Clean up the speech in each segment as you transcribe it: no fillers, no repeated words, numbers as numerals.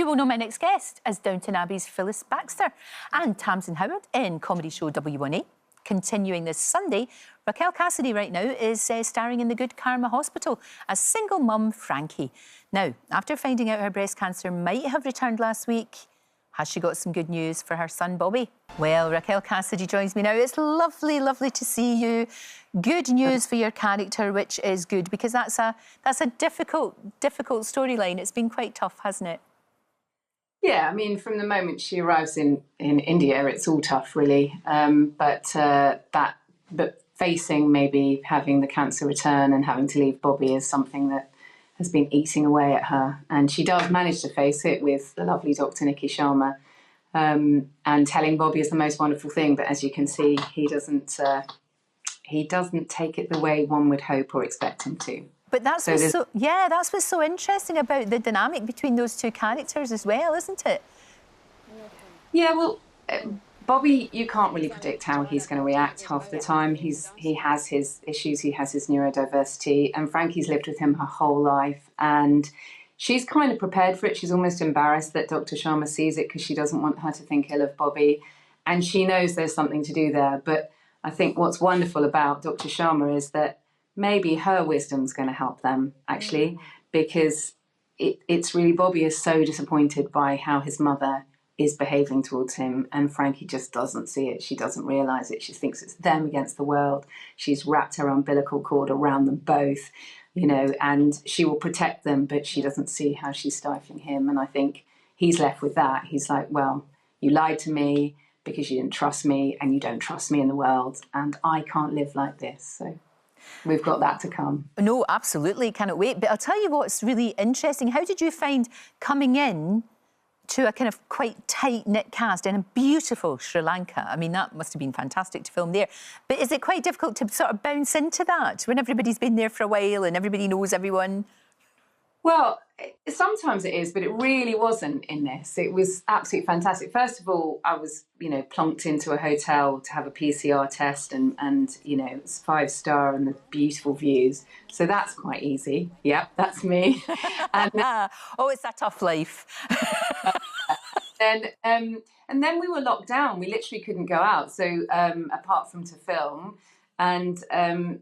You will know my next guest as Downton Abbey's Phyllis Baxter and Tamsin Howard in comedy show W1A. Continuing this Sunday, Raquel Cassidy right now is starring in the Good Karma Hospital as single mum Frankie. Now, after finding out her breast cancer might have returned last week, has she got some good news for her son Bobby? Well, Raquel Cassidy joins me now. It's lovely, lovely to see you. Good news for your character, which is good, because that's a difficult storyline. It's been quite tough, hasn't it? Yeah, I mean, from the moment she arrives in India, it's all tough, really. But facing maybe having the cancer return and having to leave Bobby is something that has been eating away at her. And she does manage to face it with the lovely Dr. Nikki Sharma, and telling Bobby is the most wonderful thing. But as you can see, he doesn't take it the way one would hope or expect him to. But that's what's so interesting about the dynamic between those two characters as well, isn't it? Yeah, well, Bobby, you can't really predict how he's going to react half the time. He has his issues, he has his neurodiversity, and Frankie's lived with him her whole life, and she's kind of prepared for it. She's almost embarrassed that Dr. Sharma sees it because she doesn't want her to think ill of Bobby, and she knows there's something to do there. But I think what's wonderful about Dr. Sharma is that maybe her wisdom's going to help them, actually, because it's really, Bobby is so disappointed by how his mother is behaving towards him, and Frankie just doesn't see it. She doesn't realise it. She thinks it's them against the world. She's wrapped her umbilical cord around them both, you know, and she will protect them, but she doesn't see how she's stifling him. And I think he's left with that. He's like, well, you lied to me because you didn't trust me, and you don't trust me in the world, and I can't live like this. So we've got that to come. No, absolutely, cannot wait. But I'll tell you what's really interesting. How did you find coming in to a kind of quite tight-knit cast in a beautiful Sri Lanka? I mean, that must have been fantastic to film there. But is it quite difficult to sort of bounce into that when everybody's been there for a while and everybody knows everyone? Well, sometimes it is, but it really wasn't in this. It was absolutely fantastic. First of all, I was, plonked into a hotel to have a PCR test, and it was 5-star and the beautiful views. So that's quite easy. Yep, that's me. And it's a tough life. and then we were locked down. We literally couldn't go out. So apart from to film. And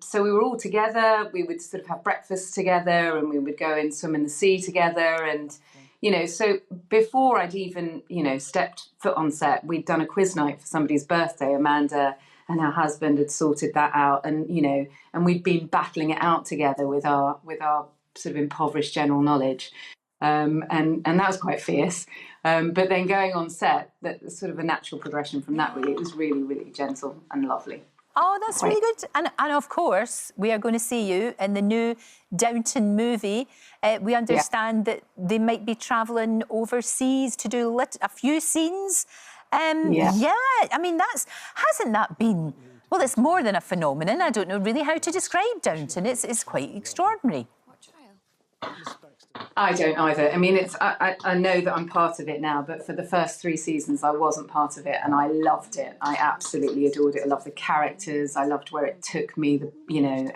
so we were all together. We would sort of have breakfast together, and we would go and swim in the sea together. And, so before I'd even, stepped foot on set, we'd done a quiz night for somebody's birthday. Amanda and her husband had sorted that out. And, and we'd been battling it out together with our sort of impoverished general knowledge. And that was quite fierce. But then going on set, that sort of a natural progression from that, really. It was really, really gentle and lovely. Oh, that's really good. And of course, we are going to see you in the new Downton movie. We understand that they might be travelling overseas to do a few scenes. Yeah, I mean, hasn't that been... Well, it's more than a phenomenon. I don't know really how to describe Downton. It's quite extraordinary. I don't either. I mean, I know that I'm part of it now, but for the first 3 seasons, I wasn't part of it, and I loved it. I absolutely adored it. I loved the characters. I loved where it took me.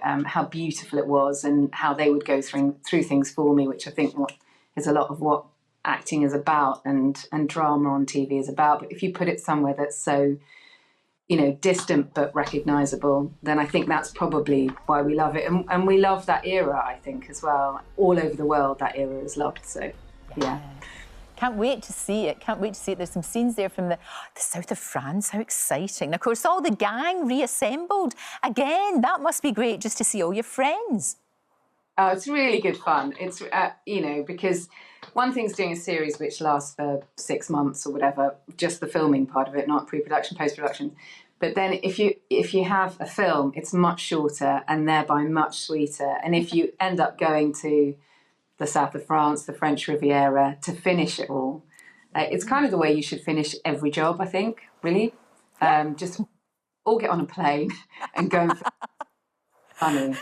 How beautiful it was, and how they would go through things for me, which I think is a lot of what acting is about, and drama on TV is about. But if you put it somewhere that's so, distant but recognisable, then I think that's probably why we love it. And we love that era, I think, as well. All over the world, that era is loved, so, yeah. Can't wait to see it, can't wait to see it. There's some scenes there from the south of France, how exciting. And of course, all the gang reassembled. Again, that must be great just to see all your friends. Oh, it's really good fun. It's, because one thing's doing a series which lasts for 6 months or whatever, just the filming part of it, not pre-production, post-production. But then if you have a film, it's much shorter and thereby much sweeter. And if you end up going to the south of France, the French Riviera, to finish it all, it's kind of the way you should finish every job, I think, really. Just all get on a plane and go for funny.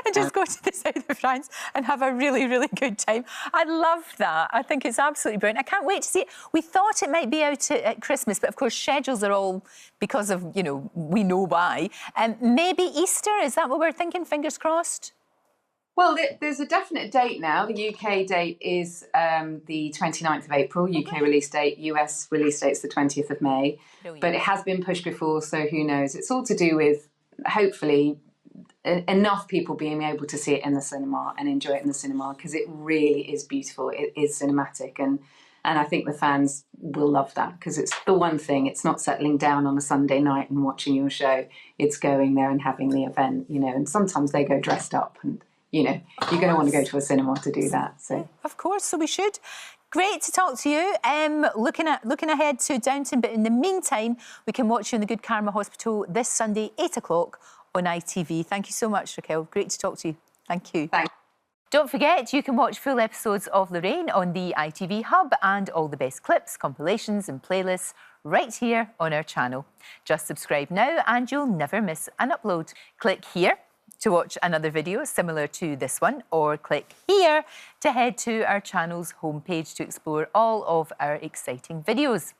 And just go to the south of France and have a really, really good time. I love that. I think it's absolutely brilliant. I can't wait to see it. We thought it might be out at Christmas, but of course schedules are all because of, we know why. Maybe Easter, is that what we're thinking? Fingers crossed? Well, there's a definite date now. The UK date is the 29th of April, UK release date. US release date is the 20th of May. Brilliant. But it has been pushed before, so who knows? It's all to do with, hopefully, enough people being able to see it in the cinema and enjoy it in the cinema, because it really is beautiful. It is cinematic, and I think the fans will love that, because it's the one thing. It's not settling down on a Sunday night and watching your show. It's going there and having the event, you know, and sometimes they go dressed up, and, you know, you're going to want to go to a cinema to do that. So, of course, so we should. Great to talk to you. Looking ahead to Downton, but in the meantime, we can watch you in the Good Karma Hospital this Sunday, 8 o'clock on ITV. Thank you so much, Raquel. Great to talk to you. Thank you. thanks. Don't forget, you can watch full episodes of Lorraine on the ITV Hub, and all the best clips, compilations and playlists right here on our channel. Just subscribe now and you'll never miss an upload. Click here to watch another video similar to this one, or click here to head to our channel's homepage to explore all of our exciting videos.